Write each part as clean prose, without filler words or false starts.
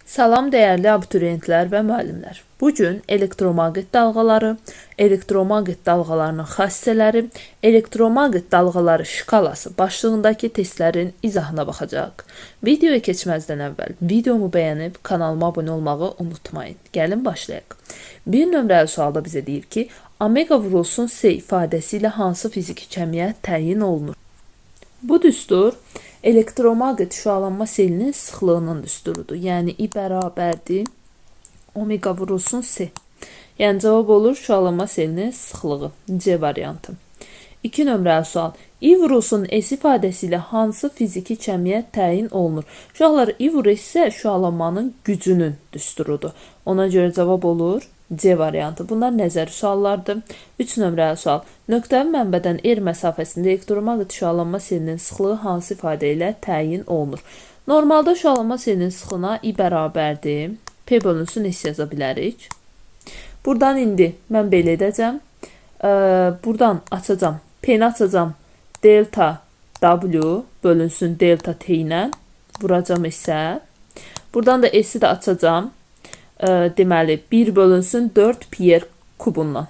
Salam dəyərli abituriyentlər və müəllimlər. Bugün elektromaqnit dalğaları, elektromaqnit dalğalarının xassələri, elektromaqnit dalğaları şkalası başlığındakı testlərin izahına baxacaq. Videoya keçməzdən əvvəl videomu bəyənib kanalıma abunə olmağı unutmayın. Gəlin başlayaq. Bir nömrəli sualda bizə deyir ki, omega vurulsun S ifadəsi ilə hansı fiziki kəmiyyət təyin olunur? Bu düstur elektromaqnit şüalanma selinin sıxlığının düsturudur. Yəni I bərabərdir omega vurulsun S. Yəni cavab olur şüalanma selinin sıxlığı. C variantı. 2 nömrəli sual. I vurulsun S ifadəsi ilə hansı fiziki kəmiyyət təyin olunur? Uşaqlar, I vur S isə şüalanmanın gücünün düsturudur. Ona görə cavab olur C variantı. Bunlar nəzəri suallardır. 3 nömrəli sual. Nöqtəvi mənbədən R məsafəsində elektromaqnit şüalanma selinin sıxlığı hansı ifadə ilə təyin olunur? Normalda şüalanma selinin sıxlığına I bərabərdir. P bölünsün S yaza bilərik. Buradan indi mən belə edəcəm. Buradan açacam. P-ni açacam. Delta W bölünsün delta T ilə. Vuracam isə. Buradan da S-i də açacam. Deməli 1 bölünsün 4 pi r kubundan.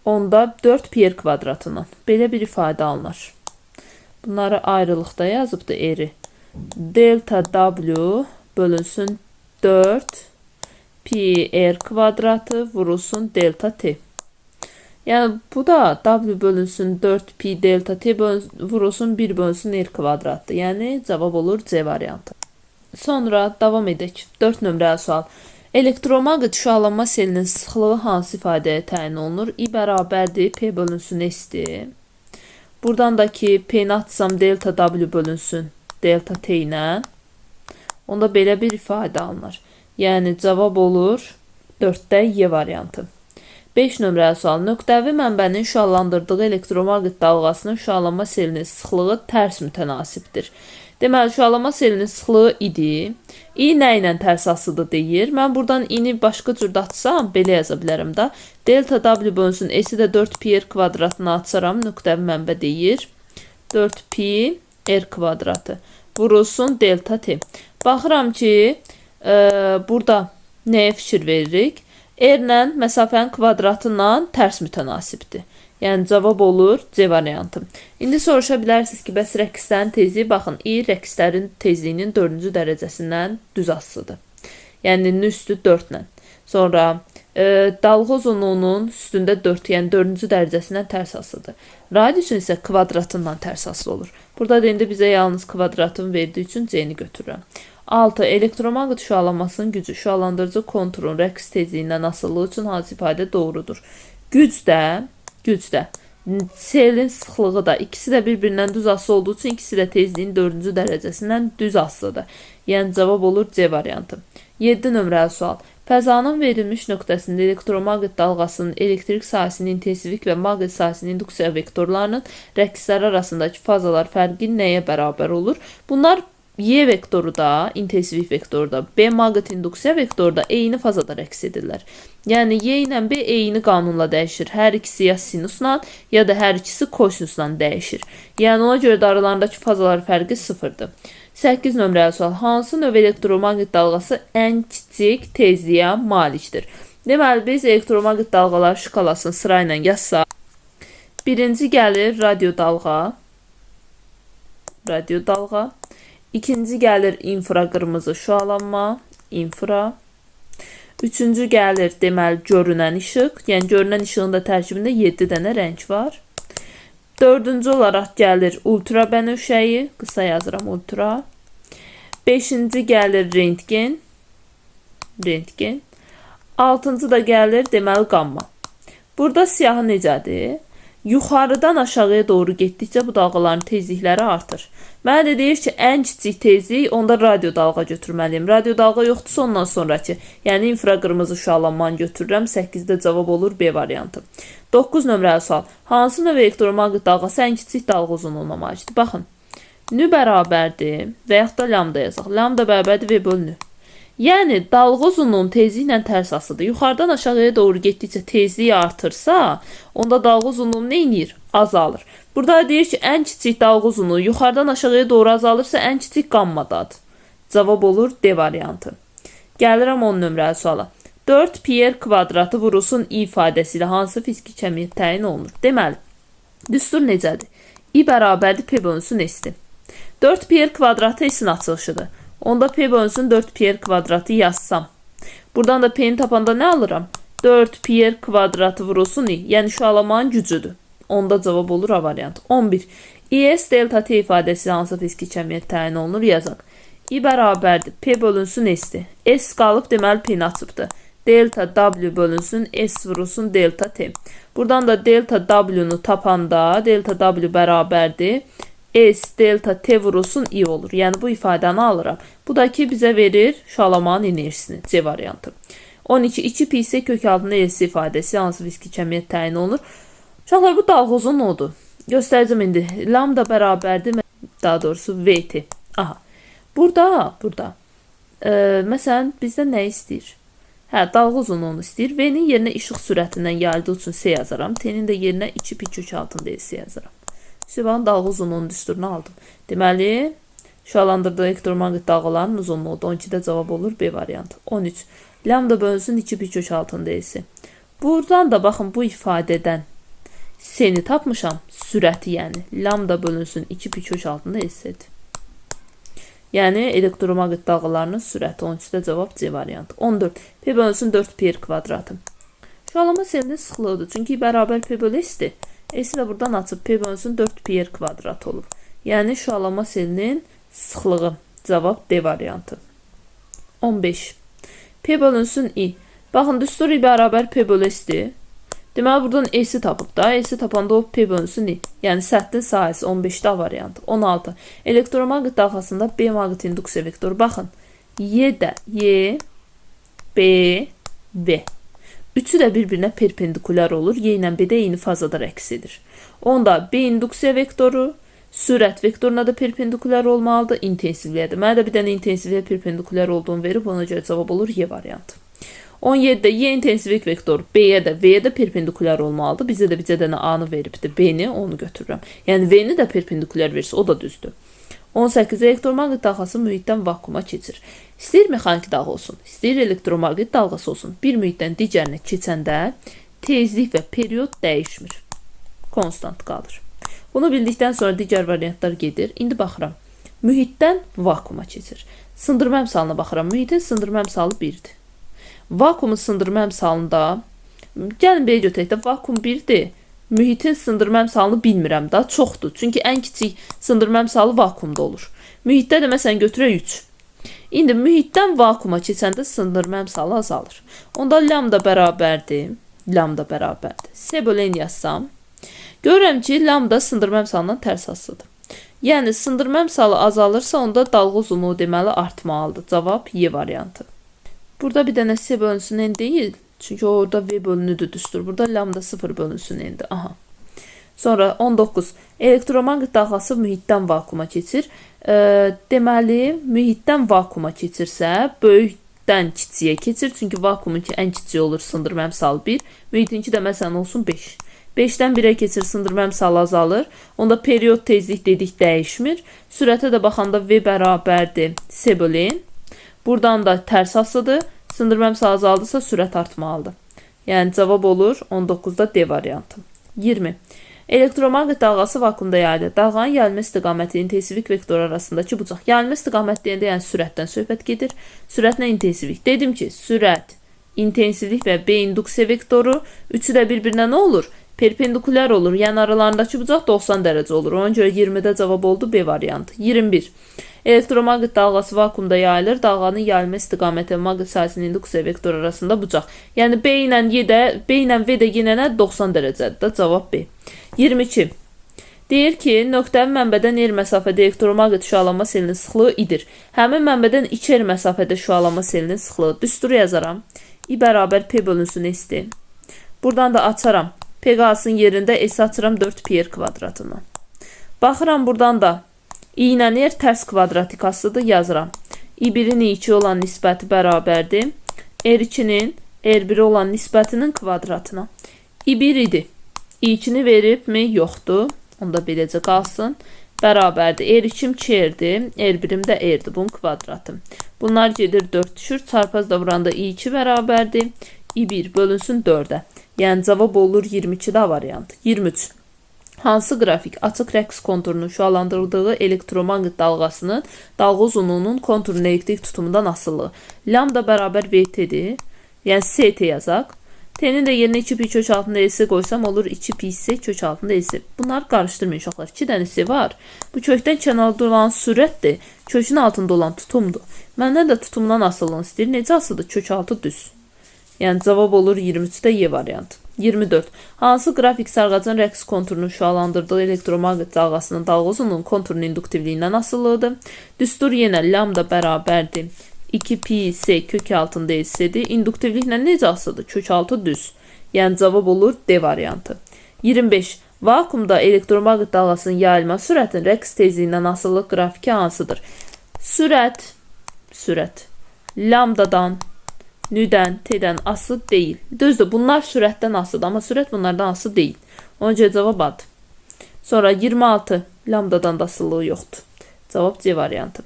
Onda 4 pi r kvadratından. Belə bir ifadə alınır. Bunları ayrılıqda yazıbdı R-i. Delta W bölünsün 4 pi r kvadratı vurulsun delta T. Yəni bu da W bölünsün 4 pi delta T vurulsun 1 bölünsün R kvadratdır. Yəni cavab olur C variantı. Sonra davam edək. 4 nömrəli sual. Elektromaqnit şüalanma selinin sıxlığı hansı ifadəyə təyin olunur? I bərabərdir P bölünsün S-dir. Buradan da ki P-ni atsam delta W bölünsün delta T ilə. Onda belə bir ifadə alınır. Yəni cavab olur 4-də Y variantı. 5 nömrəli sual. Nöqtəvi mənbənin şüalandırdığı elektromaqnit dalğasının şüalanma selinin sıxlığı tərs mütənasibdir. Deməli, şüalanma selinin sıxlığı idi. I nə ilə tərs asıdır deyir. Mən buradan I-ni başqa cürdə atsam, belə yaza bilərəm da. Delta W bölünsün S-i də 4 pi r kvadratına atsaram. Nöqtəvi mənbə deyir. 4 pi r kvadratı. Vurulsun delta T. Baxıram ki, burada nəyə fikir veririk? R-lə məsafənin kvadratından tərs mütənasibdir. Yəni cavab olur C variantı. İndi soruşa bilərsiniz ki, bəs rəqslərin tezliyi, baxın, I rəqslərin tezliyinin 4-cü dərəcəsindən düz asılıdır. Yəni üstü 4 ilə. Sonra dalğa uzunluğunun üstündə 4, yəni 4-cü dərəcəsindən tərs asılıdır. Radiusun isə kvadratından tərs asılı olur. Burada da indi bizə yalnız kvadratın verdiyi üçün C-ni götürürəm. 6. Elektromaqnit şüalanmasının gücü şüalandırıcı konturun rəqs tezliyindən asılılığı üçün hansı ifadə doğrudur? Gücdə selin sıxlığı da ikisi də bir-birindən düz asılı olduğu üçün ikisi də tezliyin 4-cü dərəcəsindən düz asılıdır. Yəni cavab olur C variantı. 7 nömrəli sual. Fəzanın verilmiş nöqtəsində elektromaqnit dalğasının elektrik sahəsinin intensivlik və maqnit sahəsinin induksiya vektorlarının rəqsləri arasındakı fazalar fərqi nəyə bərabər olur? Bunlar Y vektoru da, intensivlik vektoru da, B maqnit induksiya vektoru da eyni fazada rəqs edirlər. Yəni Y ilə B eyni qanunla dəyişir. Hər ikisi ya sinusla, ya da hər ikisi kosinusla dəyişir. Yəni ona görə də aralarındakı fazalar fərqi sıfırdır. 8 nömrəli sual. Hansı növ elektromaqnit dalğası ən kiçik tezliyə malikdir? Deməli, biz elektromaqnit dalğalar şkalasını sırayla yazsaq. Birinci gəlir radio dalğa. İkinci gəlir infraqırmızı şüalanma, infra. Üçüncü gəlir deməli görünən işıq, yəni görünən işığın da tərkibində 7 dənə rəng var. Dördüncü olaraq gəlir ultra bənövşəyi, qısa yazıram ultra. Beşinci gəlir rentgen. Altıncı da gəlir deməli qamma. Burada siyahı necədir? Yuxarıdan aşağıya doğru getdikcə bu dalğaların tezlikləri artır. Mənə də deyir ki, ən kiçik tezlik, onda radio dalğa götürməliyim. Radio dalğa yoxdursa ondan sonraki, yəni infraqırmızı şüalanmanı götürürəm. 8-də cavab olur B variantı. 9 nömrəli sual. Hansı növ elektromaqnit dalğası ən kiçik dalğa uzunluğuna malikdir? Baxın, nü bərabərdir və yaxud da lambda yazaq. Lambda bərabərdir V bölü nü. Yəni dalğa uzunluğunun tezliyi ilə tərs asılıdır. Yuxarıdan aşağıya doğru getdikcə tezliyi artırsa, onda dalğa uzunluğu nə edir? Azalır. Burada deyir ki, ən kiçik dalğa uzunluğu yuxarıdan aşağıya doğru azalırsa ən kiçik qammadadır. Cavab olur D variantı. Gəlirəm 10 nömrəli suala. 4 pi kvadratı vurulsun i ifadəsi ilə hansı fiziki kəmiyyət təyin olunur? Deməli, düstur necədir? I bərabərdir p bölünsün s-dir. 4 pi kvadratı s-in açılışıdır. Onda p bölünsün 4 pi kvadratı yazsam. Buradan da p-ni tapanda nə alıram? 4 pi kvadratı vurulsun i. Yəni şualamanın gücüdür. Onda cavab olur A variantı. 11. is delta t ifadəsi hansı fiziki kəmiyyət təyin olunur? Yazaq. I bərabərdir. P bölünsün s-dir. S qalıb, deməli p-ni açıbdır. Delta w bölünsün s vurulsun delta t. Buradan da delta w'nu tapanda delta w bərabərdir. S delta t vurulsun i olur. Yəni bu ifadəni alıram. Bu da ki bizə verir şualamanın enerjisini. C variantı. 12. 2 pi isə kök altında s ifadəsi hansı fiziki kəmiyyət təyin olunur? Uşaqlar, bu dalğa uzunluğudur. Göstərəcəm indi. Lambda bərabərdir. Daha doğrusu vt. Aha. Burada. Məsələn, bizdə nə istəyir? Hə, dalğa uzunluğunu istəyir. V-nin yerinə işıq sürətindən yayıldığı üçün S yazaram. T-nin də yerinə 2 pi kök altında S yazaram. Sübhanın dalğa uzunluğunun düsturunu aldım. Deməli, şualandırdığı elektromaqnit dalğaların uzunluğudur. 12-də cavab olur B variantı. 13. Lambda bölünsün 2 pi kök altında S. Buradan da baxın, bu ifadədən S-ni tapmışam. Sürəti yəni. Lambda bölünsün 2 pi kök altında S-dir. Yəni elektromaqnit dalğalarının sürəti. 13-də cavab C variantı. 14. P bölünsün 4 pi kvadratı. Şualama selinin sıxlığıdır. Çünki bərabər P bölü S-dir. S-i də buradan açıb P bölünsün 4 pi kvadrat olur. Yəni şualama selinin sıxlığı. Cavab D variantı. 15. P bölünsün I. Baxın, düstur I bərabər P bölü S-dir. Deməli, buradan S-i tapıb da. S-i tapanda o P bölünsün I. Yəni səthinin sahəsi 15-də variantı. 16. Elektromaqnit dalğasında B maqnit induksiya vektoru. Baxın. Y-də Y, B, V. Üçü də bir-birinə perpendikulyar olur. Y ilə B də eyni fazada rəqs edir. Onda B induksiya vektoru sürət vektoruna da perpendikulyar olmalıdır. İntensivliyə də. Mənə də bir dənə intensivliyə perpendikulyar olduğunu verib. Ona görə cavab olur Y variantı. 17-də Y intensivlik vektoru B-yə də, V-yə də perpendikulyar olmalıdır. Bizə də bir dənə A-nı veribdir. B-ni onu götürürəm. Yəni V-ni də perpendikulyar verirsə, o da düzdür. 18. Elektromaqnit dalğası mühitdən vakuma keçir. İstəyir mexaniki dalğa olsun, istəyir elektromaqnit dalğası olsun. Bir mühitdən digərinə keçəndə tezlik və period dəyişmir. Konstant qalır. Bunu bildikdən sonra digər variantlar gedir. İndi baxıram. Mühitdən vakuma keçir. Sındırma əmsalına baxıram. Mühitin sındırma əmsalı 1-dir. Vakuumun sındırma əmsalında, gəlin belə götürək də, vakuum 1-dir. Mühitin sındırma əmsalını bilmirəm da, çoxdur. Çünki ən kiçik sındırma əmsalı vakuumda olur. Mühitdə də məsələn götürək 3. İndi mühitdən vakuuma keçəndə sındırma əmsalı azalır. Onda lambda bərabərdir. Lambda bərabərdir. S bölü n yazsam, görürəm ki, lambda sındırma əmsalından tərs asılıdır. Yəni sındırma əmsalı azalırsa, onda dalğa uzunluğu deməli artmalıdır. Cavab Y variantı. Burada bir dənə S bölünsün n deyil. Çünki orada V bölünüdür düstur. Burada lambda 0 bölünsün n'dir. Aha. Sonra 19. Elektromaqnit dalğası mühitdən vakuuma keçir. Deməli, mühitdən vakuuma keçirsə, böyükdən kiçiyə keçir. Çünki vakuumunki ən kiçiyi olur, sındırma əmsalı 1. Mühitinki də məsələn olsun 5. 5-dən 1-ə keçir, sındırma əmsalı azalır. Onda period tezlik dedik dəyişmir. Sürətə də baxanda V bərabərdir S bölü n. Buradan da tərs asıdır. Sındırma əmsalı azaldısa sürət artmalıdır. Yəni cavab olur 19-da D variantı. 20. Elektromaqnit dalğası vakuumda yayılır. Dalğanın yayılma istiqaməti intensivlik vektoru arasındakı bucaq. Yayılma istiqaməti deyəndə yəni sürətdən söhbət gedir. Sürətlə intensivlik. Dedim ki, sürət, intensivlik və B induksiya vektoru üçü də bir-birinə nə olur? Perpendikulyar olur. Yəni aralarındakı bucaq 90 dərəcə olur. Ona görə 20-də cavab oldu B variantı. 21. Elektromaqnit dalğası vakuumda yayılır. Dalğanın yayılma istiqaməti maqnit sahəsinin induksiya vektoru arasında bucaq. Yəni B ilə V də yenə 90 dərəcədir. Cavab B. 22. Deyir ki, nöqtəvi mənbədən R məsafədə elektromaqnit şüalanma selinin sıxlığı idir. Həmin mənbədən 2 R məsafədə şüalanma selinin sıxlığı. Düsturu yazaram. I bərabər P bölünsün S-dir. Buradan da açaram. P qalsın yerində S açıram 4 pi kvadratından. Baxıram buradan da I ilə R tərs kvadratikasıdır, yazıram. I1-in I2 olan nisbəti bərabərdir. R2-nin R1 olan nisbətinin kvadratına. I1 idi. I2-ni verib mi? Yoxdur. Onda beləcə qalsın. bərabərdir. R2 2'dir. R1 də R'dir. Bunun kvadratı. Bunlar gedir 4 düşür. Çarpazla vuranda I2 bərabərdir. I1 bölünsün 4'ə. Yəni cavab olur 22 da variant. 23. Hansı qrafik açıq rəqs konturunun şüalandırıldığı elektromaqnit dalğasının dalğa uzunluğunun konturun elektrik tutumundan asılılığı. Lambda bərabər VT-dir. Yəni ST yazaq. T'nin də yerinə 2 pi kök altında S qoysam olur 2 pi S kök altında S. Bunları qarışdırmayın uşaqlar. 2 dənə S var. Bu kökdən kənarda olan sürətdir. Kökün altında olan tutumdur. Məndən də tutumdan asılılığını istəyir. Necə asılıdır? Kök altı düz. Yəni cavab olur 23-də Y variantı. 24. Hansı qrafik sarğacın rəqs konturunun şüalandırdığı elektromaqnit dalğasının dalğa uzunluğunun konturunun induktivliyindən asılılıdır? Düstur yenə lambda bərabərdir. 2 pi S kök altında S'dir. İnduktivliklə necə asılıdır? Kök altı düz. Yəni cavab olur D variantı. 25. Vakuumda elektromaqnit dalğasının yayılma sürətinin rəqs tezliyindən asılılıq qrafiki hansıdır? Sürət lambdadan, nüdən, T'dən asılı deyil. Düzdür, bunlar sürətdən asılıdır, amma sürət bunlardan asılı deyil. Ona görə cavab A. Sonra 26. Lambdadan da asılılığı yoxdur. Cavab C variantı.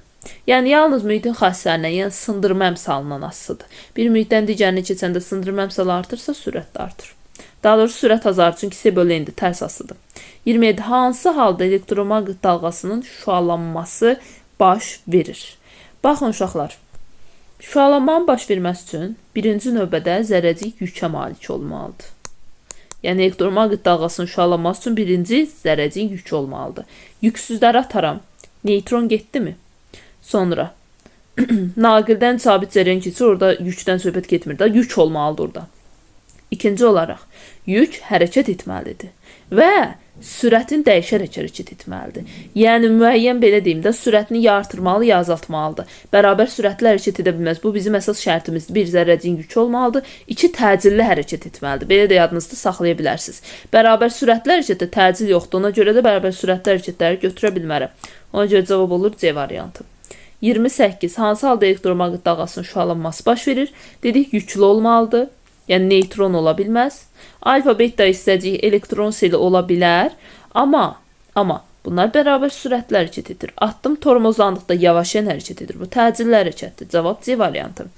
Yəni yalnız mühitin xassələrindən, yəni sındırma əmsalından asılıdır. Bir mühitdən digərinə keçəndə sındırma əmsalı artırsa sürət də artır. Daha doğrusu sürət azalır, çünki S bölü N'dir, tərs asılıdır. 27. Hansı halda elektromaqnit dalğasının şüalanması baş verir? Baxın uşaqlar. Şüalanmanın baş verməsi üçün birinci növbədə zərrəcik yükę malik olmalıdır. Yəni elektromaqnit dalğasının şüalanması üçün birinci zərrəcik yük olmalıdır. Yüksüzləri ataram. Neytron getdimi? Sonra naqildən sabit cərəyan keçir, orada yükdən söhbət getmir də, yük olmalıdır orada. İkinci olaraq yük hərəkət etməlidir və sürətin dəyişərək hərəkət etməlidir. Yəni müəyyən belə deyim də sürətini ya artırmalı, ya azaltmalıdır. Bərabər sürətlə hərəkət edə bilməz. Bu bizim əsas şərtimizdir. Bir zərrəciyin yükü olmalıdır. 2 təcilli hərəkət etməlidir. Belə də yadınızda saxlaya bilərsiniz. Bərabər sürətlə hərəkətdə təcil yoxdur. Ona görə də bərabər sürətlə hərəkətləri götürə bilmərəm. Ona görə cavab olur C variantı. 28. Hansı halda elektromaqnit dalğasının şüalanması baş verir? Dedik yüklü olmalıdır. Yəni neytron ola bilməz. Alfa beta hissəcik elektron seli ola bilər. Amma bunlar bərabər sürətlə hərəkət edir. Atom tormozlandıqda yavaşayan hərəkət edir. Bu təcilli hərəkətdir. Cavab C variantı.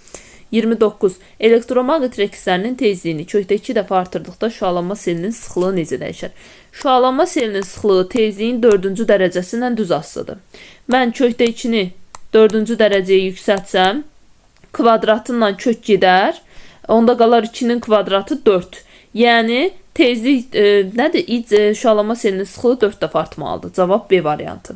29. Elektromaqnit rəqslərinin tezliyini kökdə 2 dəfə artırdıqda şüalanma selinin sıxlığı necə dəyişər? Şüalanma selinin sıxlığı tezliyin 4-cü dərəcəsindən düz asılıdır. Mən kökdə 2-ni 4-cü dərəcəyə yüksəltsəm, kvadratından kök gedər. Onda qalar 2'nin kvadratı 4. Yəni tezlik nədir? Şüalanma selinin sıxlığı 4 dəfə artmalıdır. Cavab B variantı.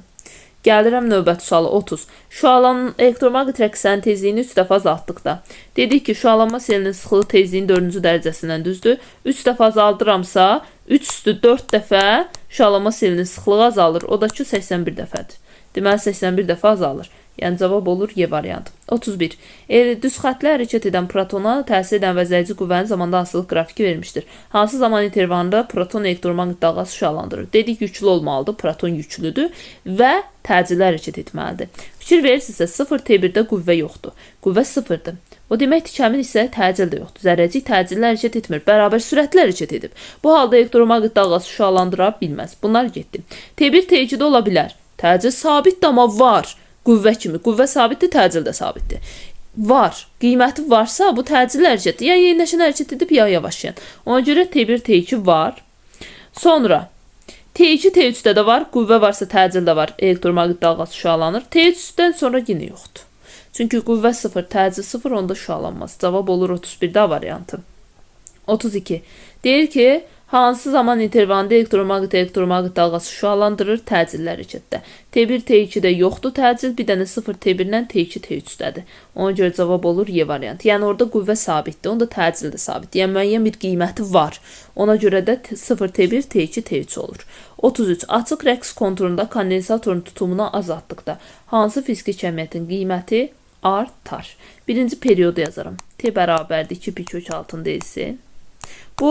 Gəlirəm növbəti sualı 30. Şüalanan elektromaqnit rəqslərinin tezliyini 3 dəfə azaltdıqda. Dedik ki, şüalanma selinin sıxlığı tezliyin 4-cü dərəcəsindən düzdür. 3 dəfə azaldıramsa 3 üstü 4 dəfə şüalanma selinin sıxlığı azalır. O da ki 81 dəfədir. Deməli 81 dəfə azalır. Yəni cavab olur Y variantı. 31. Düz xətlə hərəkət edən protona təsir edən vəzləyici qüvvənin zamanda asılılıq qrafiki vermişdir. Hansı zaman intervalında proton elektromaqnit dalğası şüalandırır? Dedik yüklü olmalıdır, proton yüklüdür və təcilli hərəkət etməlidir. Fikir verirsinizsə 0T1-də qüvvə yoxdur. Qüvvə 0-dır. O deməkdir ki, həmin hissədə təcil də yoxdur. Zərrəcik təcilli hərəkət etmir, bərabər sürətlə hərəkət edib. Bu halda elektromaqnit dalğası şüalandıra bilməz. Bunlar getdi. T1 T2-də ola bilər. Təcil sabitdir, amma var. Qüvvə kimi. Qüvvə sabitdir, təcil də sabitdir. Var. Qiyməti varsa bu təcilli hərəkətdir. Ya yeniləşən hərəkət edib, ya yavaşlayan. Ona görə T1, T2 var. Sonra T2, T3-də də var. Qüvvə varsa təcil də var. Elektromaqnit dalğası şüalanır. T3-dən sonra yenə yoxdur. Çünki qüvvə 0, təcil 0, onda şüalanmaz. Cavab olur 31-də variantı. 32. Deyir ki, hansı zaman intervalında elektromaqnit dalğası şüalandırır təcilli hərəkətdə? T1, T2-də yoxdur təcil, bir dənə 0 T1-dən T2, T3-dədir. Ona görə cavab olur Y variantı. Yəni orada qüvvə sabitdir, onda təcil də sabitdir. Yəni müəyyən bir qiyməti var. Ona görə də 0 T1, T2, T3 olur. 33. Açıq rəqs konturunda kondensatorun tutumunu azaltdıqda hansı fiziki kəmiyyətin qiyməti artar? Birinci periodu yazaram. T bərabərdir 2 pi kök altında S. Bu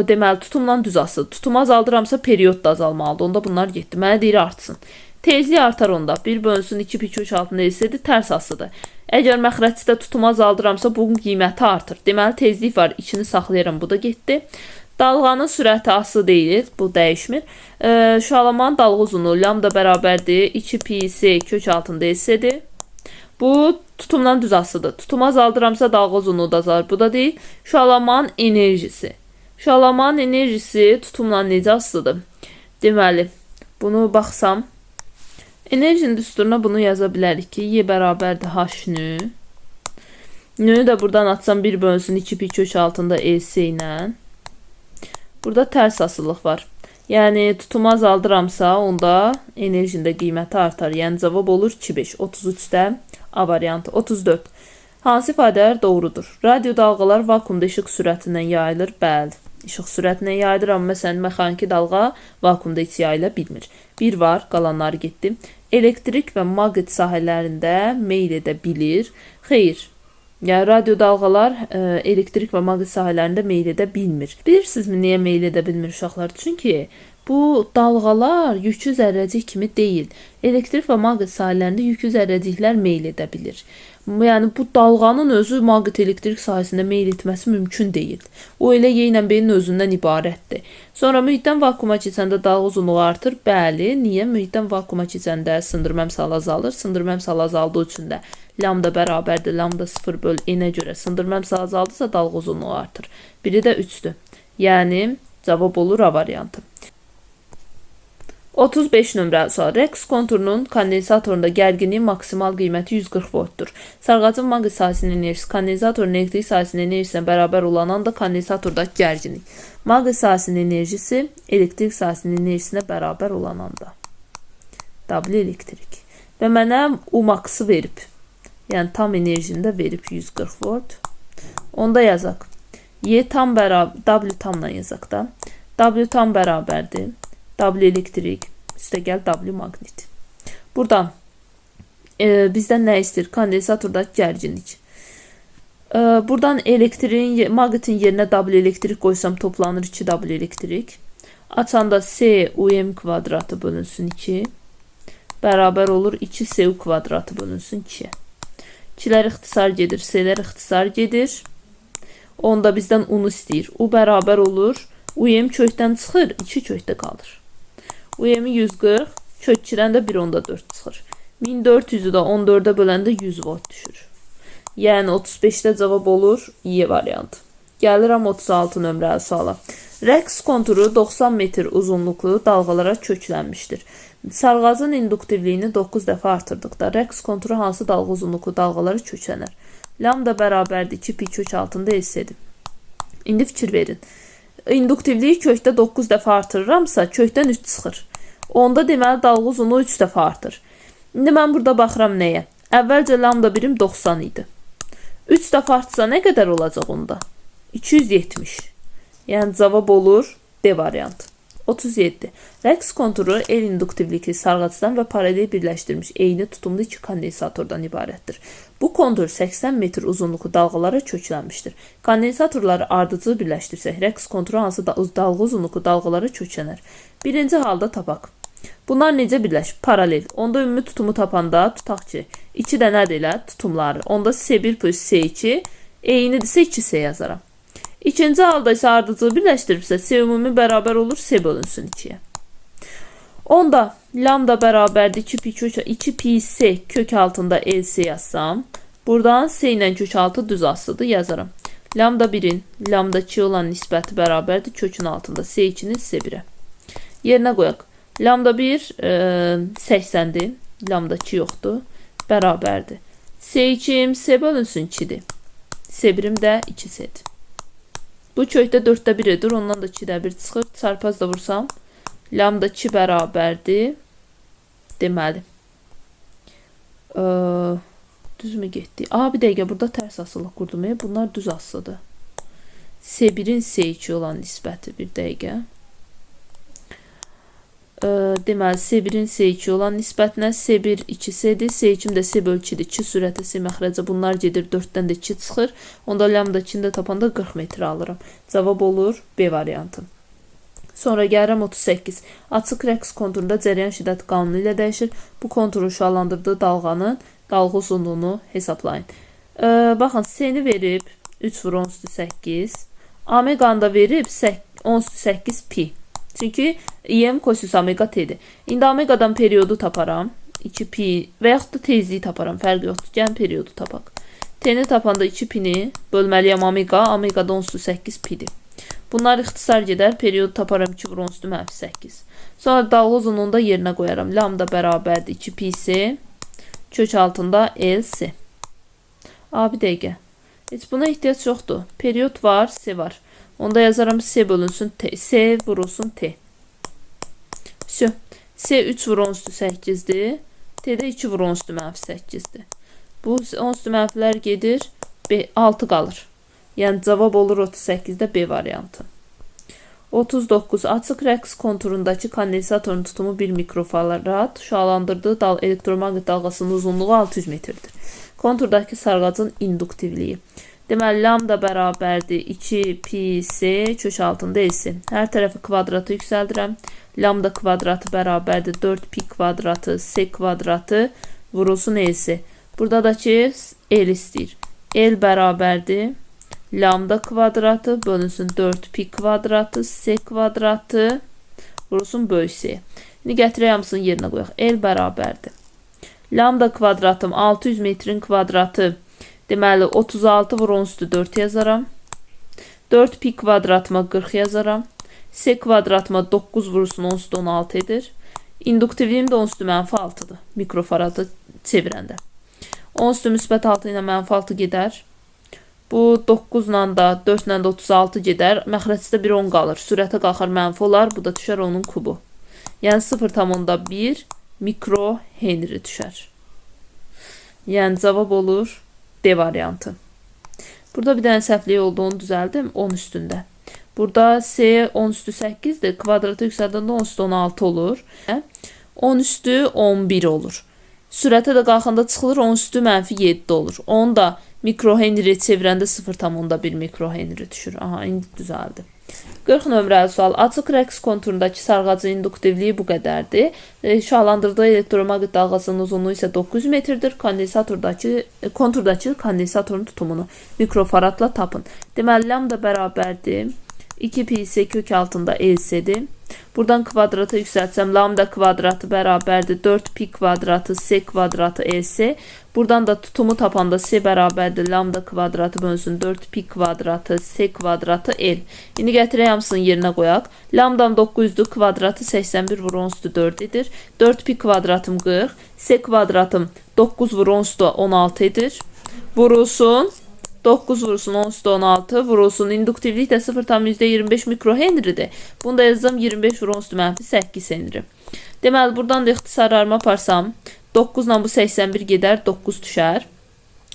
deməli tutumla düz asılıdır. Tutumu azaldıramsa period da azalmalıdır. Onda bunlar getdi. Mənə deyir artsın. Tezliyi artar onda. 1 bölünsün 2 pi kök altında S-dir, tərs asılıdır. Əgər məxrəcdə tutumu azaldıramsa bunun qiyməti artır. Deməli tezlik var. 2-ni saxlayıram. Bu da getdi. Dalğanın sürəti asılı deyil, bu dəyişmir. Şalamanın dalğa uzunluğu lambda bərabərdir 2 pi s kök altında s-dir. Bu tutumdan düz asılıdır. Tutumu azaldıramsa dalğa uzunluğu da azalır. Bu da deyil. Şalamanın enerjisi. Şalamanın enerjisi tutumla necə asılıdır? Deməli, bunu baxsam, enerjinin düsturuna bunu yaza bilərik ki, y bərabərdir h nü. Nü də buradan atsam 1 bölünsün 2 pi kök altında s ilə. Burada tərs asılılıq var. Yəni tutumu azaldıramsa, onda enerjinin də qiyməti artar. Yəni cavab olur 2,5. 33-də A variantı. 34. Hansı ifadələr doğrudur? Radio dalğalar vakuumda işıq sürətindən yayılır. Bəli. İşıq sürətindən yayılır, amma məsələn mexaniki dalğa vakuumda heç yayıla bilmir. Bir var, qalanları getdi. Elektrik və maqnit sahələrində meyl edə bilir. Xeyr. Yəni radio dalğalar elektrik və maqnit sahələrində meyl edə bilmir. Bilirsinizmi niyə meyl edə bilmir uşaqlar? Çünki bu dalğalar yüklü zərrəcik kimi deyil. Elektrik və maqnit sahələrində yüklü zərrəciklər meyl edə bilir. Yəni bu dalğanın özü maqnit elektrik sahəsində meyl etməsi mümkün deyil. O elə Y ilə B-nin özündən ibarətdir. Sonra mühitdən vakuuma keçəndə dalğa uzunluğu artır. Bəli, niyə? Mühitdən vakuuma keçəndə sındırma əmsalı azalır. Sındırma əmsalı azaldığı üçün də lambda bərabərdir. Lambda 0 böl n-ə görə sındırma əmsalı azaldısa dalğa uzunluğu artır. Biri də 3-dür. Yəni cavab olur A variantı. 35 nömrəli sual. Rəqs konturunun kondensatorunda gərginliyin maksimal qiyməti 140 voltdur. Sarğacın maqnit sahəsinin enerjisi kondensatorun elektrik sahəsinin enerjisinə bərabər olan anda kondensatorda gərginlik. Maqnit sahəsinin enerjisi elektrik sahəsinin enerjisinə bərabər olan anda. W elektrik. Və mənə U max'ı verib. Yəni tam enerjini də verib 140 volt. Onda yazaq. Y tam bərabər, W tamla yazaq da. W tam bərabərdir. W elektrik, üstə gəl W maqnit. Buradan bizdən nə istəyir? Kondensatorda gərginlik. Buradan elektriğin, maqnitin yerinə W elektrik qoysam toplanır 2W elektrik. Açanda S UM kvadratı bölünsün 2. Bərabər olur 2SU kvadratı bölünsün 2'ye. 2'lər ixtisar gedir, S'lər ixtisar gedir. Onda bizdən U'nu istəyir. U bərabər olur. UM kökdən çıxır, 2 kökdə qalır. UM-i 140, kök 2-dən də 1/4 çıxır. 1400'ü də 14'ə böləndə 100 volt düşür. Yəni 35'də cavab olur Y variantı. Gəlirəm 36 nömrəli suala. Rəqs konturu 90 metr uzunluqlu dalğalara köklənmişdir. Sarğacın induktivliyini 9 dəfə artırdıqda rəqs konturu hansı dalğa uzunluqlu dalğalara köklənər? Lambda bərabərdir 2 pi kök altında S-dir. İndi fikir verin. İnduktivliyi kökdə 9 dəfə artırıramsa kökdən 3 çıxır. Onda deməli dalğa uzunluğu 3 dəfə artır. İndi mən burada baxıram nəyə? Əvvəlcə lambda birim 90 idi. 3 dəfə artsa nə qədər olacaq onda? 270. Yəni cavab olur D variantı. 37. Rəqs konturu el induktivlikli sarğacdan və paralel birləşdirilmiş eyni tutumlu iki kondensatordan ibarətdir. Bu kontur 80 metr uzunluqlu dalğalara köklənmişdir. Kondensatorları ardıcıl birləşdirsək, rəqs konturu hansı dalğa uzunluqlu dalğalara köklənər? Birinci halda tapaq. Bunlar necə birləşir? Paralel. Onda ümumi tutumu tapanda tutaq ki, 2 də nədir elə? Tutumları. Onda S1 plus S2 eynidirsə 2S yazaram. İkinci halda isə ardıcıl birləşdiribsə S ümumi bərabər olur S bölünsün 2'ye. Onda lambda bərabərdir 2 pi S kök altında LS yazsam, buradan S ilə kök altı düz asılıdır yazaram. Lambda 1'in lambda 2 olan nisbəti bərabərdir kökün altında S2'nin S1'e. Yerinə qoyaq. Lambda 1 80'dir. Lambda 2 yoxdur. Bərabərdir. S2'im S bölünsün 2'dir. S1'im də 2S'dir. Bu kökdə 4'də 1 edir. Ondan da 2'də 1 çıxır. Çarpaz da vursam. Lambda 2 bərabərdir. Deməli. Düzmü getdi? Bir dəqiqə burada tərs asılıq qurdum. Bunlar düz asılıdır. S1'in S2 olan nisbəti bir dəqiqə. Deməli S1'in S2 olan nisbətinə S1 2S'dir. S2'im də S bölü 2'dir. 2 sürətə S məxrəcə bunlar gedir. 4'dən də 2 çıxır. Onda lambda 2'ni də tapanda 40 metr alıram. Cavab olur B variantı. Sonra gəlirəm 38. Açıq rəqs konturunda cərəyan şiddəti qanunu ilə dəyişir. Bu konturun şüalandırdığı dalğanın dalğa uzunluğunu hesablayın. Baxın, S-ni verib 3 vur 10 üstü 8. Omeqanı da verib 10 üstü 8 pi. Çünki im kosinus omega t'dir. İndi omegadan periodu taparam. 2 pi və yaxud da tezliyi taparam. Fərq yoxdur. Gəlin periodu tapaq. T'ni tapanda 2 pini bölməliyəm omega. Omega da 10 üstü 8 pidir. Bunlar ixtisar gedər. Periodu taparam 2 vur 10 üstü mənfi 8. Sonra dalga uzunluğunu da yerinə qoyaram. Lambda bərabərdir 2 pi s. Kök altında LC. Bir dəqiqə. Heç buna ehtiyac yoxdur. Period var, S var. Onda yazaram S bölünsün T. S vurulsun T. S 3 vur 10 üstü 8'dir. T'də 2 vur 10 üstü mənfi 8'dir. Bu 10 üstü mənfilər gedir. 6 qalır. Yəni cavab olur 38'də B variantı. 39. Açıq rəqs konturundakı kondensatorun tutumu 1 mikrofarad. Şüalandırdığı elektromaqnit dalğasının uzunluğu 600 metrdir. Konturdakı sarğacın induktivliyi. Deməli, lambda bərabərdir 2 pi s kök altında LC. Hər tərəfi kvadratı yüksəldirəm. Lambda kvadratı bərabərdir 4 pi kvadratı s kvadratı vurulsun LC. Burada da ki L istəyir. L bərabərdir lambda kvadratı bölünsün 4 pi kvadratı s kvadratı vurulsun böyük s. İndi gətirək hamısını yerinə qoyaq. L bərabərdir. Lambda kvadratım 600 metrin kvadratı. Deməli 36 vur 10 üstü 4 yazaram. 4 pi kvadratıma 40 yazaram. S kvadratıma 9 vurulsun 10 üstü 16 edir. İnduktivliyim de 10 üstü mənfi 6'dır. Mikrofaradı çevirəndə. 10 üstü müsbət 6 ilə mənfi 6 gedər. Bu 9 ilə də 4 ilə də 36 gedər. Məxrəcdə 1 10 qalır. Sürətə qalxar mənfi olar. Bu da düşər onun kubu. Yəni 0,1 mikro henry düşər. Yəni cavab olur D variantı. Burada bir dənə səhvlik olduğunu düzəldim 10 üstündə. Burada S 10 üstü 8'dir. Kvadratı yüksəldəndə 10 üstü 16 olur. 10 üstü 11 olur. Sürətə də qalxanda çıxılır 10 üstü mənfi 7 olur. 10 da mikrohenry çevirəndə 0,1 mikrohenry düşür. Aha, indi düzəldi. 40 nömrəli sual. Açıq rəqs konturundakı sarğacın induktivliyi bu qədərdir. Şüalandırdığı elektromaqnit dalğasının uzunluğu isə 900 metrdir. Konturdakı kondensatorun tutumunu mikrofaradla tapın. Deməli, lambda bərabərdir 2 pi s kök altında LC'dir. Buradan kvadrata yüksəltsəm, lambda kvadratı bərabərdir 4 pi kvadratı s kvadratı LC. Buradan da tutumu tapanda s bərabərdir lambda kvadratı bölünsün 4 pi kvadratı s kvadratı L. İndi gətirək hamısını yerinə qoyaq. Lambdam 900'dür, kvadratı 81 vur 10 üstü 4 edir. 4 pi kvadratım 40, s kvadratım 9 vur 10 üstü 16 edir. Vurulsun 9 vurulsun 10 üstü 16 vurulsun. İnduktivlik də 0,25 mikrohenry'dir. Bunu da yazdım 25 vur 10 üstü mənfi 8 henry. Deməli, buradan da ixtisarlarımı aparsam 9 ilə bu 81 gedər, 9 düşər.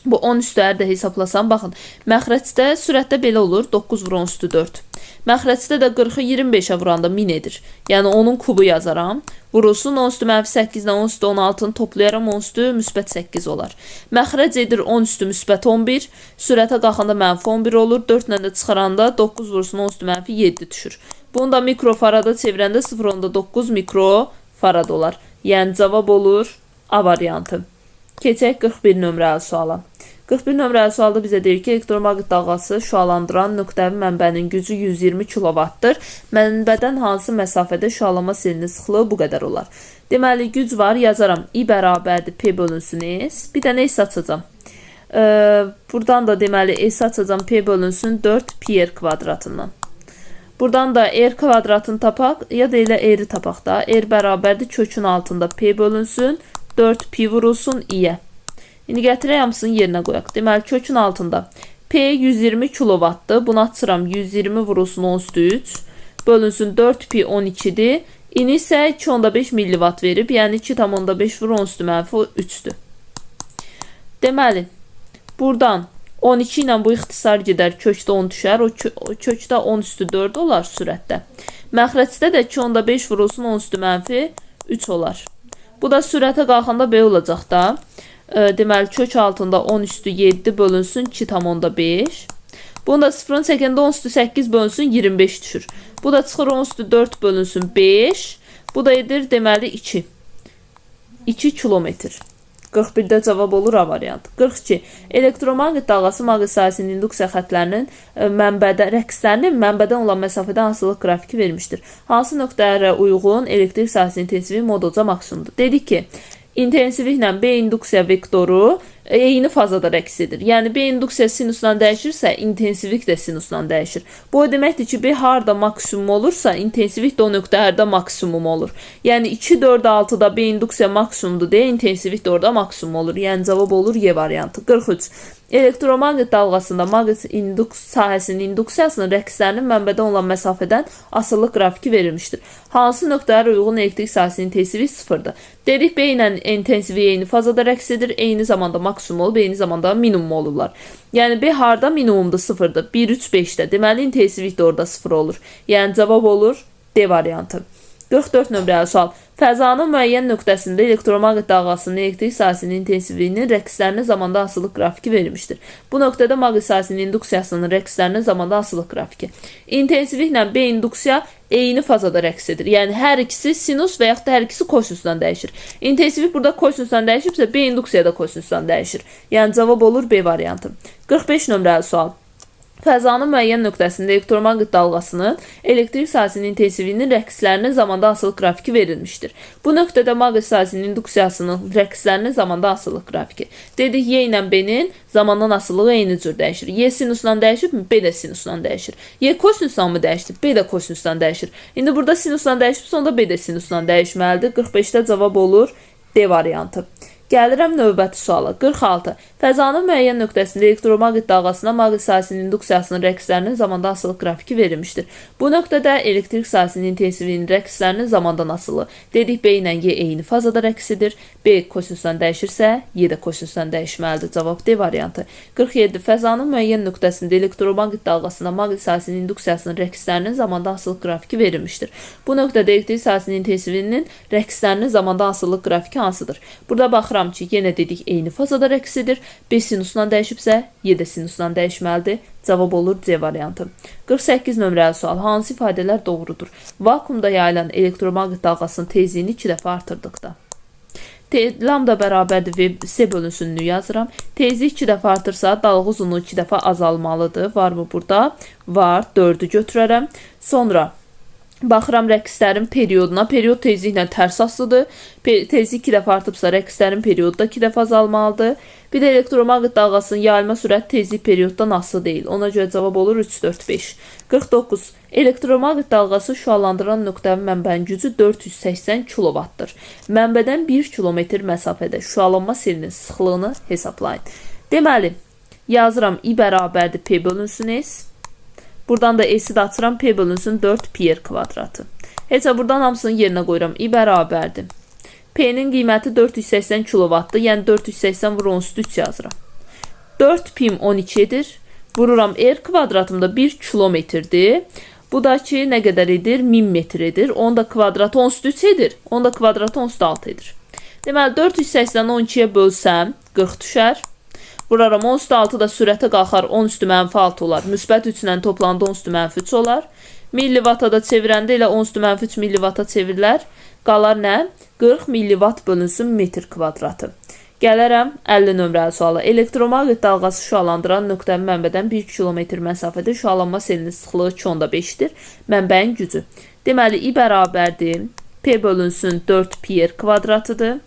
Bu 10 üstləri də hesablasam, baxın, məxrəcdə sürətdə belə olur, 9 vur 10 üstü 4. Məxrəcdə də 40'ı 25'ə vuranda 1000 edir. Yəni onun kubu yazaram. Vurulsun 10 üstü mənfi 8 ilə 10 üstü 16'nı toplayaram, 10 üstü müsbət 8 olar. Məxrəc edir 10 üstü müsbət 11, sürətə qalxanda mənfi 11 olur, 4 ilə də çıxaranda 9 vurulsun 10 üstü mənfi 7 düşür. Bunu da mikrofarada çevirəndə 0,9 mikrofarad olar. Yəni cavab olur A variantı. Keçək 41 nömrəli suala. 41 nömrəli sualda bizə deyir ki, elektromaqnit dalğası şüalandıran nöqtəvi mənbənin gücü 120 kW'dır. Mənbədən hansı məsafədə şüalama selinin sıxlığı bu qədər olar. Deməli, güc var, yazaram. I bərabərdir P bölünsün S. Bir dənə S açacam. Buradan da deməli S açacam P bölünsün 4 pi R kvadratından. Buradan da R kvadratını tapaq, ya da elə R'i tapaq da. R bərabərdir kökün altında P bölünsün 4 pi vurulsun i'yə. İndi gətirək hamısını yerinə qoyaq. Deməli, kökün altında P 120 kW'dır. Bunu açıram 120 vurulsun 10 üstü 3. Bölünsün 4 pi 12'dir. İni isə 2,5 milliwatt verib. Yəni 2,5 vur 10 üstü mənfi 3'dür. Deməli, buradan 12 ilə bu ixtisar gedər. Kökdə 10 düşər. O kökdə 10 üstü 4 olar sürətdə. Məxrəcdə də 2,5 vurulsun 10 üstü mənfi 3 olar. Bu da sürətə qalxanda B olacaq da. Deməli, kök altında 10 üstü 7 bölünsün 2,5. Bunu da 0'ın çəkəndə 10 üstü 8 bölünsün 25 düşür. Bu da çıxır 10 üstü 4 bölünsün 5. Bu da edir deməli 2. 2 kilometr. 41-də cavab olur A variantı. 42. Elektromaqnit dalğası maqnit sahəsinin induksiya xətlərinin rəqslərinin mənbədən olan məsafədən asılılıq qrafiki vermişdir. Hansı nöqtələrə uyğun elektrik sahəsinin intensivi modulca maksimumdur? Dedik ki, intensiviklə B induksiya vektoru eyni fazada rəqs edir. Yəni B induksiya sinusla dəyişirsə, intensivlik də sinusla dəyişir. Bu o deməkdir ki, B harda maksimum olursa, intensivlik də o nöqtələrdə maksimum olur. Yəni 2, 4, 6-da B induksiya maksimumdur deyə intensivlik də orada maksimum olur. Yəni cavab olur Y variantı. 43. Elektromaqnit dalğasında maqnit sahəsinin induksiyasının rəqslərinin mənbədən olan məsafədən asılılıq qrafiki verilmişdir. Hansı nöqtələrə uyğun elektrik sahəsinin intensivliyi sıfırdır? Dedik B ilə intensivliyi eyni fazada rəqs edir, eyni zamanda maksimum olub, eyni zamanda minimum olurlar. Yəni B harda minimumda sıfırdır? 1, 3, 5-də. Deməli intensivlik də orada sıfır olur. Yəni cavab olur D variantı. 44 nömrəli sual. Fəzanın müəyyən nöqtəsində elektromaqnit dalğasının elektrik sahəsinin intensivliyinin rəqslərinin zamanda asılılıq qrafiki verilmişdir. Bu nöqtədə maqnit sahəsinin induksiyasının rəqslərinin zamanda asılılıq qrafiki. İntensivliklə B induksiya eyni fazada rəqs edir. Yəni hər ikisi sinus və yaxud da hər ikisi kosinusdan dəyişir. İntensivlik burada kosinusdan dəyişibsə, B induksiya da kosinusdan dəyişir. Yəni cavab olur B variantı. 45 nömrəli sual. Fəzanın müəyyən nöqtəsində elektromaqnit dalğasının elektrik sahəsinin intensivliyinin rəqslərinin zamanda asılılıq qrafiki verilmişdir. Bu nöqtədə maqnit sahəsinin induksiyasının rəqslərinin zamanda asılılıq qrafiki. Dedik Y ilə B-nin zamandan asılılığı eyni cür dəyişir. Y sinusla dəyişibmi? B də sinusla dəyişir. Y kosinusla mı dəyişdi? B də kosinusla dəyişir. İndi burada sinusla dəyişibsə, onda B də sinusla dəyişməlidir. 45-də cavab olur D variantı. Gəlirəm növbəti suala. 46. Fəzanın müəyyən nöqtəsində elektromaqnit dalğasına maqnit sahəsinin induksiyasının rəqslərinin zamanda asılılıq qrafiki verilmişdir. Bu nöqtədə elektrik sahəsinin intensivliyinin rəqslərinin zamandan asılı. Dedik B ilə Y eyni fazada rəqs edir. B kosinusdan dəyişirsə, Y də kosinusdan dəyişməlidir. Cavab D variantı. 47. Fəzanın müəyyən nöqtəsində elektromaqnit dalğasına maqnit sahəsinin induksiyasının rəqslərinin zamanda asılılıq qrafiki verilmişdir. Bu nöqtədə elektrik sahəsinin intensivliyinin rəqslərinin zamanda asılılıq qrafiki hansıdır? Burada baxıram ki, yenə dedik eyni fazada rəqs edir. B sinusla dəyişibsə, Y də sinusla dəyişməlidir. Cavab olur C variantı. 48 nömrəli sual. Hansı ifadələr doğrudur? Vakuumda yayılan elektromaqnit dalğasının tezliyini 2 dəfə artırdıqda. Lambda bərabərdir və S bölünsününü yazıram. Tezlik 2 dəfə artırsa, dalğa uzunluğu 2 dəfə azalmalıdır. Var mı burada? Var. 4-ü götürərəm. Sonra baxıram rəqslərin perioduna. Period tezliklə tərs asılıdır. Tezlik 2 dəfə artıbsa, rəqslərin periodu da 2 dəfə azalmalıdır. Bir də elektromaqnit dalğasının yayılma sürəti tezlik perioddan asılı deyil. Ona görə cavab olur 3, 4, 5. 49. Elektromaqnit dalğası şüalandıran nöqtənin mənbənin gücü 480 kW-dır. Mənbədən 1 kilometr məsafədə şüalanma selinin sıxlığını hesablayın. Deməli, yazıram I bərabərdir P bölünsün S. Buradan da S-i də açıram, P bölünsün 4 pi r kvadratı. Heç buradan hamısını yerinə qoyuram. I bərabərdir. P-nin qiyməti 480 kW-dır. Yəni 480 vur 13 yazıram. 4 pim 12 edir. Vururam R kvadratımda 1 kilometrdir. Bu da ki, nə qədər edir? 1000 metr edir. 10 da kvadratı 13 edir. 10 da kvadratı 16 edir. Deməli, 480-i 12-yə bölsəm 40 düşər. Vuraram 16 da sürətə qalxar 10 üstü mənfi 6 olar. Müsbət 3 ilə toplanda 10 üstü mənfi 3 olar. Millivata da çevirəndə elə 10 üstü mənfi 3 millivata çevirilər. Qalar nə? 40 millivat bölünsün metr kvadratı. Gələrəm 50 nömrəli suala. Elektromaqnit dalğası şüalandıran nöqtənin mənbədən 1 kilometr məsafədə şüalanma selinin sıxlığı 2.5-dir. Mənbəyin gücü. Deməli, I bərabərdir. P bölünsün 4 pi r kvadratıdır.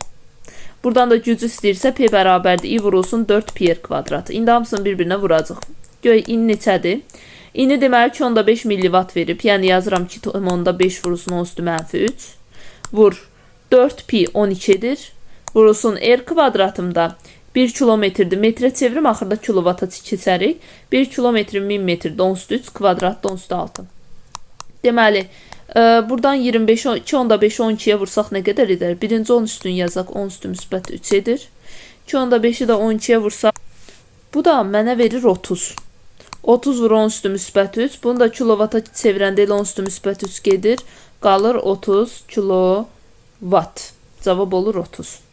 Buradan da gücü istəyirsə P bərabərdir. I vurulsun 4 pi r kvadratı. İndi hamısını bir-birinə vuracaq. Göy, I neçədir? I-ni deməli 2.5 millivat verib. Yəni yazıram ki, 10.5 vurulsun 10 üstü mənfi 3. Vur 4 pi 12'dir. Vurulsun R kvadratımda 1 kilometrdir. Metrə çevirim, axırda kilovata keçərik. 1 kilometrin 1000 metrdir. 13 kvadrat 6. Deməli, buradan 25, 2.5'i 12'ye vursak nə qədər edər? Birinci 10 üstün yazaq. 10 üstü müsbət 3 edir. 2.5'i də 12'ye vursak. Bu da mənə verir 30. 30 vur 10 üstü müsbət 3. Bunu da kilovata çevirəndə elə 10 üstü müsbət 3 gedir. Qalır 30 kilovat. Cavab olur 30.